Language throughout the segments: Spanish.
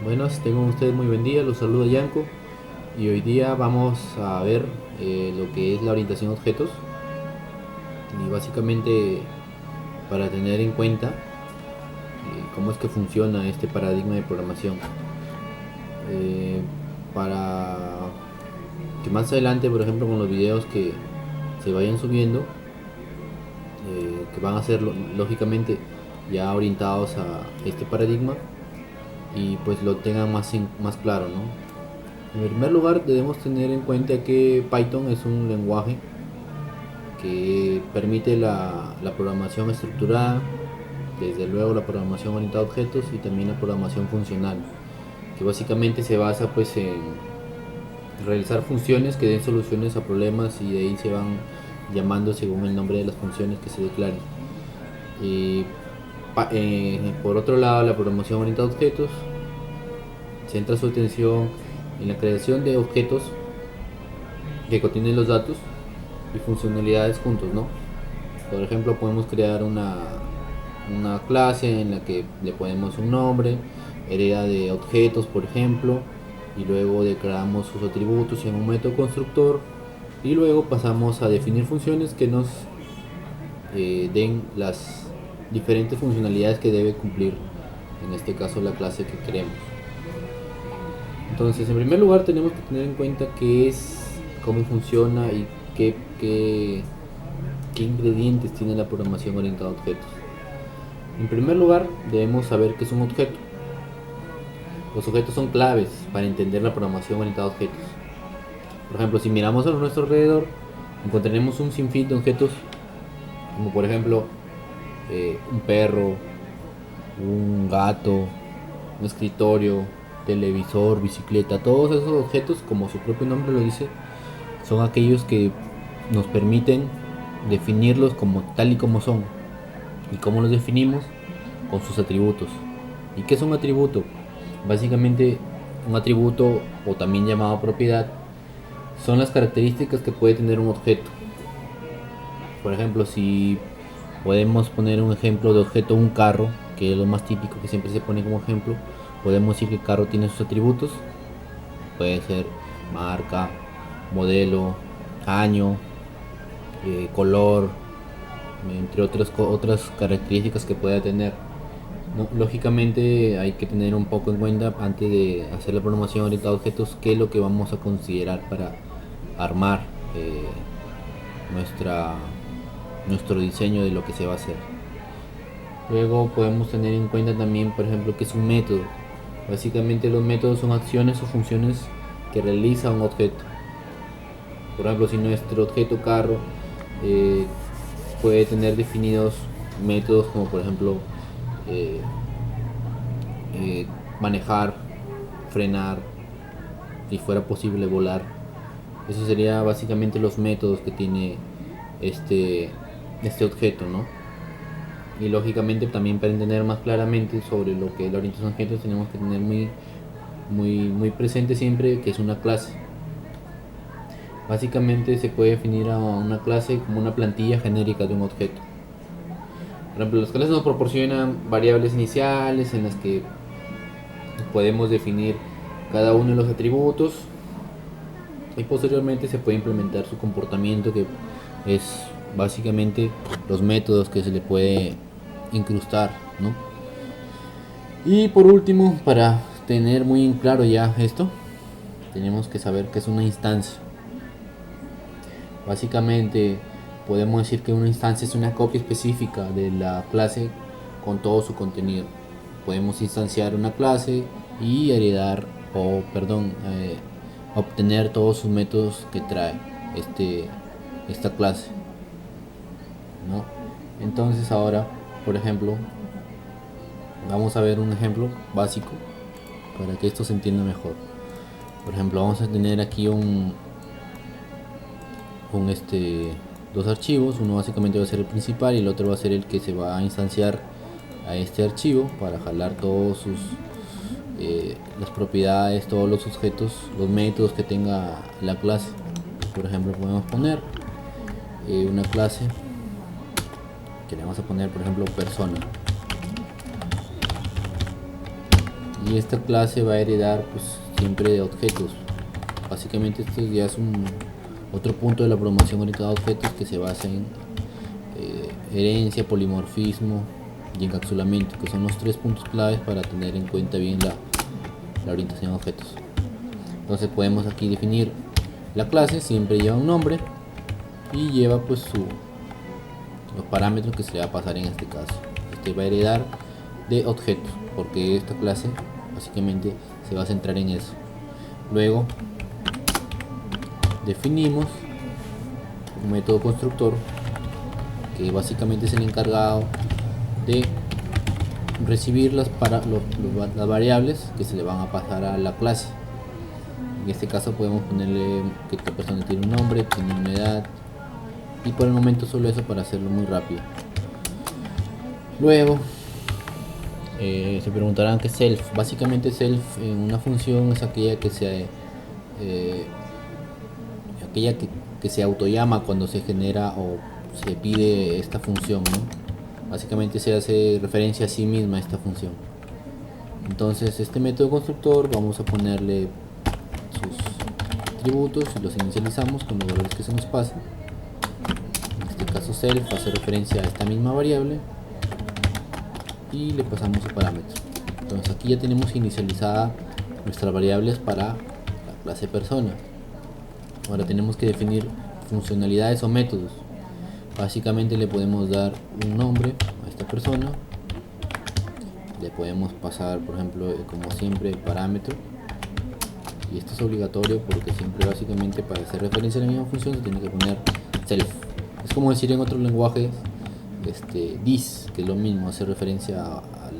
Buenas, tengan ustedes muy buen día, los saluda Yanko y hoy día vamos a ver lo que es la orientación a objetos y básicamente para tener en cuenta cómo es que funciona este paradigma de programación. Eh, para que más adelante, por ejemplo, con los videos que se vayan subiendo, que van a ser lógicamente ya orientados a este paradigma y pues lo tengan más claro, ¿no? En primer lugar, debemos tener en cuenta que Python es un lenguaje que permite la programación estructurada, desde luego la programación orientada a objetos y también la programación funcional, que básicamente se basa pues en realizar funciones que den soluciones a problemas y de ahí se van llamando según el nombre de las funciones que se declaren. Y, por otro lado, la programación orientada a objetos centra su atención en la creación de objetos que contienen los datos y funcionalidades juntos, ¿no? Por ejemplo, podemos crear una clase en la que le ponemos un nombre, hereda de objetos, por ejemplo, y luego declaramos sus atributos en un método constructor y luego pasamos a definir funciones que nos den las diferentes funcionalidades que debe cumplir, en este caso la clase que queremos. Entonces, en primer lugar, tenemos que tener en cuenta qué es, cómo funciona y qué ingredientes tiene la programación orientada a objetos. En primer lugar, debemos saber qué es un objeto. Los objetos son claves para entender la programación orientada a objetos. Por ejemplo, si miramos a nuestro alrededor, encontraremos un sinfín de objetos, como por ejemplo un perro, un gato, un escritorio, televisor, bicicleta. Todos esos objetos, como su propio nombre lo dice, son aquellos que nos permiten definirlos como tal y como son. ¿Y cómo los definimos? Con sus atributos. ¿Y qué es un atributo? Básicamente, un atributo, o también llamado propiedad, son las características que puede tener un objeto. Por ejemplo, si podemos poner un ejemplo de objeto, un carro, que es lo más típico que siempre se pone como ejemplo, podemos decir que el carro tiene sus atributos. Puede ser marca, modelo, año, color, entre otras características que pueda tener. No, lógicamente hay que tener un poco en cuenta antes de hacer la programación orientada a objetos qué es lo que vamos a considerar para armar nuestra, nuestro diseño de lo que se va a hacer. Luego podemos tener en cuenta también, por ejemplo, que es un método. Básicamente los métodos son acciones o funciones que realiza un objeto. Por ejemplo, si nuestro objeto carro eh, puede tener definidos métodos como por ejemplo eh, manejar, frenar, si fuera posible volar. Eso sería básicamente los métodos que tiene este objeto, ¿no? Y lógicamente también para entender más claramente sobre lo que es la orientación a objetos tenemos que tener muy presente siempre que es una clase. Básicamente se puede definir a una clase como una plantilla genérica de un objeto. Por ejemplo, las clases nos proporcionan variables iniciales en las que podemos definir cada uno de los atributos y posteriormente se puede implementar su comportamiento, que es básicamente los métodos que se le puede incrustar, ¿no? Y por último, para tener muy en claro ya esto, tenemos que saber qué es una instancia. Básicamente podemos decir que una instancia es una copia específica de la clase con todo su contenido. Podemos instanciar una clase y heredar obtener todos sus métodos que trae esta clase, ¿no? Entonces ahora, por ejemplo, vamos a ver un ejemplo básico para que esto se entienda mejor. Por ejemplo, vamos a tener aquí dos archivos. Uno básicamente va a ser el principal y el otro va a ser el que se va a instanciar a este archivo para jalar todos sus las propiedades, todos los objetos, los métodos que tenga la clase. Por ejemplo, podemos poner una clase que le vamos a poner, por ejemplo, persona, y y esta clase va a heredar pues siempre de objetos. Básicamente esto ya es otro punto de la programación orientada a objetos que se basa en herencia, polimorfismo y encapsulamiento, que son los tres puntos claves para tener en cuenta bien la orientación a objetos. Entonces podemos aquí definir la clase, siempre lleva un nombre y lleva pues los parámetros que se le va a pasar en este caso. Este va a heredar de objetos, porque esta clase básicamente se va a centrar en eso. Luego definimos un método constructor que básicamente es el encargado de recibir las variables que se le van a pasar a la clase. En este caso podemos ponerle que esta persona tiene un nombre, tiene una edad, y por el momento solo eso para hacerlo muy rápido. Luego se preguntarán qué es self. Básicamente self en una función es aquella que se autollama cuando se genera o se pide esta función, ¿no? Básicamente se hace referencia a sí misma esta función. Entonces este método constructor vamos a ponerle sus atributos y los inicializamos con los valores que se nos pasen. En este caso self hace referencia a esta misma variable y le pasamos su parámetro. Entonces aquí ya tenemos inicializada nuestras variables para la clase persona. Ahora tenemos que definir funcionalidades o métodos. Básicamente le podemos dar un nombre a esta persona, le podemos pasar por ejemplo como siempre el parámetro, y esto es obligatorio porque siempre básicamente para hacer referencia a la misma función se tiene que poner self. Es como decir en otros lenguajes this, que es lo mismo, hacer referencia a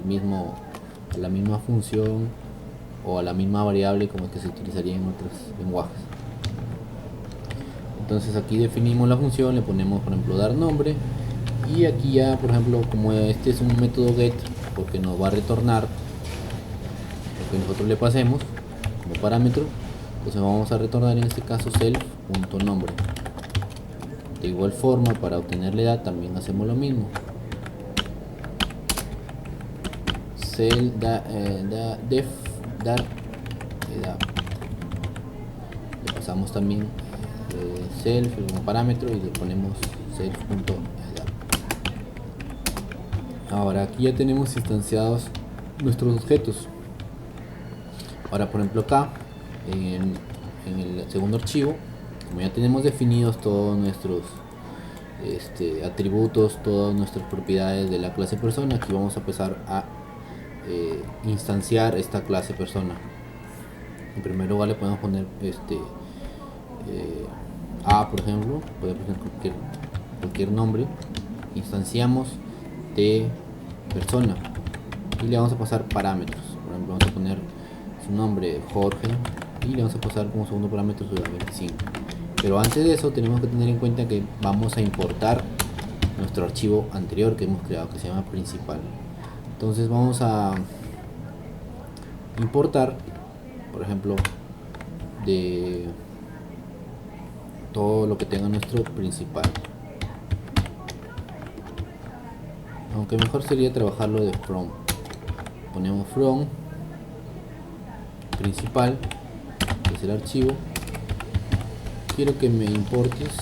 la misma función o a la misma variable como que se utilizaría en otros lenguajes. Entonces aquí definimos la función, le ponemos por ejemplo dar nombre, y aquí ya por ejemplo como este es un método get porque nos va a retornar lo que nosotros le pasemos como parámetro, entonces vamos a retornar en este caso self.nombre. De igual forma para obtener la edad también hacemos lo mismo, dar edad, le pasamos también self como parámetro y le ponemos self.edad. Ahora aquí ya tenemos instanciados nuestros objetos. Ahora por ejemplo acá en el segundo archivo, como ya tenemos definidos todos nuestros atributos, todas nuestras propiedades de la clase persona, aquí vamos a empezar a instanciar esta clase persona. En primer lugar le podemos poner A, por ejemplo, puede poner cualquier nombre. Instanciamos de persona y le vamos a pasar parámetros. Por ejemplo, vamos a poner su nombre Jorge y le vamos a pasar como segundo parámetro su edad 25. Pero antes de eso tenemos que tener en cuenta que vamos a importar nuestro archivo anterior que hemos creado, que se llama principal. Entonces vamos a importar, por ejemplo, de todo lo que tenga nuestro principal, aunque mejor sería trabajarlo de from. Ponemos from principal, que es el archivo. Quiero que me importes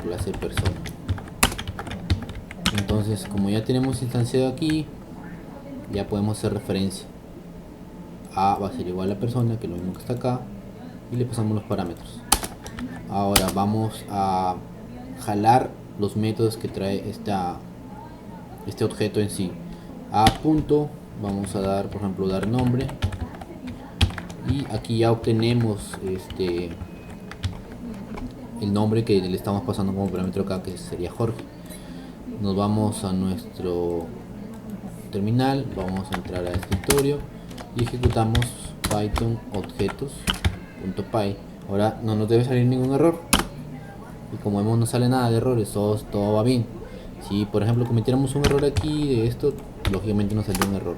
clase persona. Entonces como ya tenemos instanciado aquí, ya podemos hacer referencia. A va a ser igual a persona, que es lo mismo que está acá, y le pasamos los parámetros. Ahora vamos a jalar los métodos que trae este objeto en sí. A punto, vamos a dar por ejemplo dar nombre, y aquí ya obtenemos el nombre que le estamos pasando como parámetro acá, que sería Jorge. Nos vamos a nuestro terminal, vamos a entrar a escritorio y ejecutamos python objetos.py. Ahora no nos debe salir ningún error, y como vemos no sale nada de errores, todo va bien. Si por ejemplo cometiéramos un error aquí de esto, lógicamente nos saldría un error,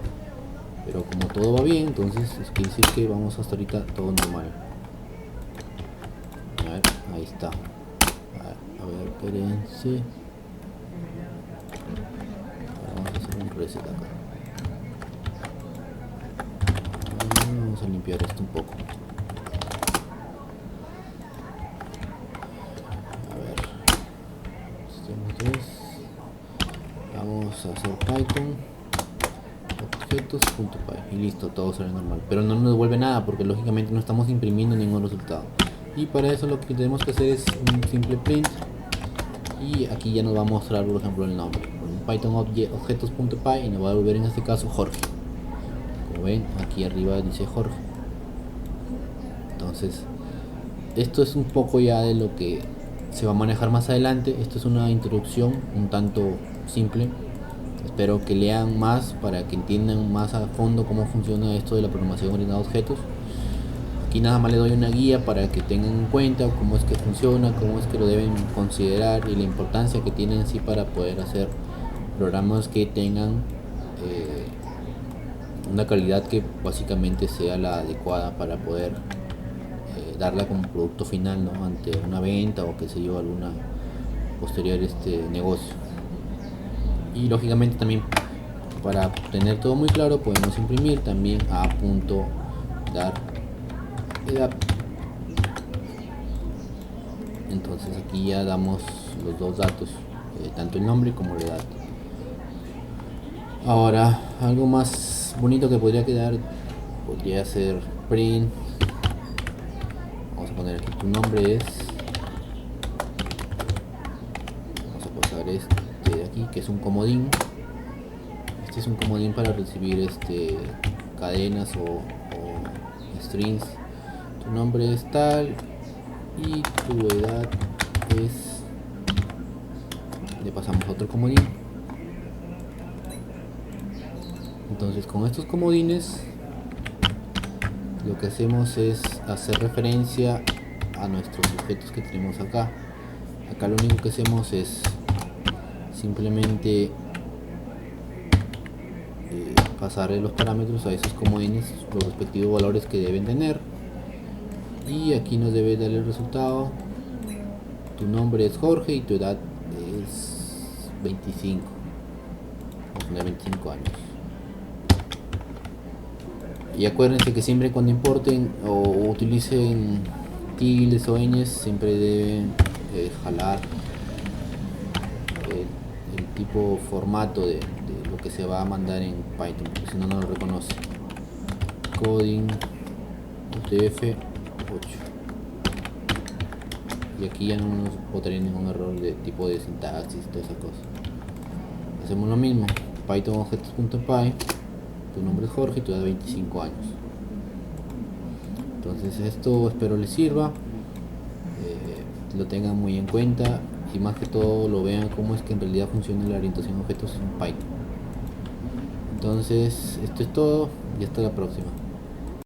pero como todo va bien, entonces es que decir que vamos hasta ahorita todo normal. A ver, ahí está. A ver, espérense. Vamos a hacer un reset acá. Vamos a limpiar esto un poco. A ver, sistema 3. Vamos a hacer Python objetos.py y listo, todo sale normal, pero no nos devuelve nada porque lógicamente no estamos imprimiendo ningún resultado. Y para eso lo que tenemos que hacer es un simple print, y aquí ya nos va a mostrar por ejemplo el nombre, Python objetos.py, y nos va a devolver en este caso Jorge. Como ven, aquí arriba dice Jorge. Entonces esto es un poco ya de lo que se va a manejar más adelante. Esto es una introducción un tanto simple. Espero que lean más para que entiendan más a fondo cómo funciona esto de la programación orientada a objetos. Aquí nada más les doy una guía para que tengan en cuenta cómo es que funciona, cómo es que lo deben considerar y la importancia que tiene en sí para poder hacer programas que tengan una calidad que básicamente sea la adecuada para poder darla como producto final, ¿no? Ante una venta o qué sé yo, alguna posterior negocio. Y lógicamente también, para tener todo muy claro, podemos imprimir también a punto dar edad. Entonces aquí ya damos los dos datos, tanto el nombre como la edad. Ahora, algo más bonito que podría quedar podría ser print. Vamos a poner aquí tu nombre es. Vamos a pasar este de aquí, que es un comodín. Este es un comodín para recibir cadenas o strings. Tu nombre es tal y tu edad es. Le pasamos a otro comodín. Entonces con estos comodines lo que hacemos es hacer referencia a nuestros objetos que tenemos acá. Acá lo único que hacemos es simplemente pasarle los parámetros a esos comodines, los respectivos valores que deben tener, y aquí nos debe dar el resultado. Tu nombre es Jorge y tu edad es 25, vamos a poner 25 años. Y acuérdense que siempre cuando importen o utilicen tildes o ñes, siempre deben jalar el tipo formato de lo que se va a mandar en Python, porque si no, no lo reconoce. Coding UTF-8, y aquí ya no nos botaría ningún error de tipo de sintaxis, todas esas cosas. Hacemos lo mismo, Python objetos.py, tu nombre es Jorge y tu edad 25 años. Entonces esto espero les sirva, lo tengan muy en cuenta y más que todo lo vean cómo es que en realidad funciona la orientación a objetos en Python. Entonces esto es todo y hasta la próxima.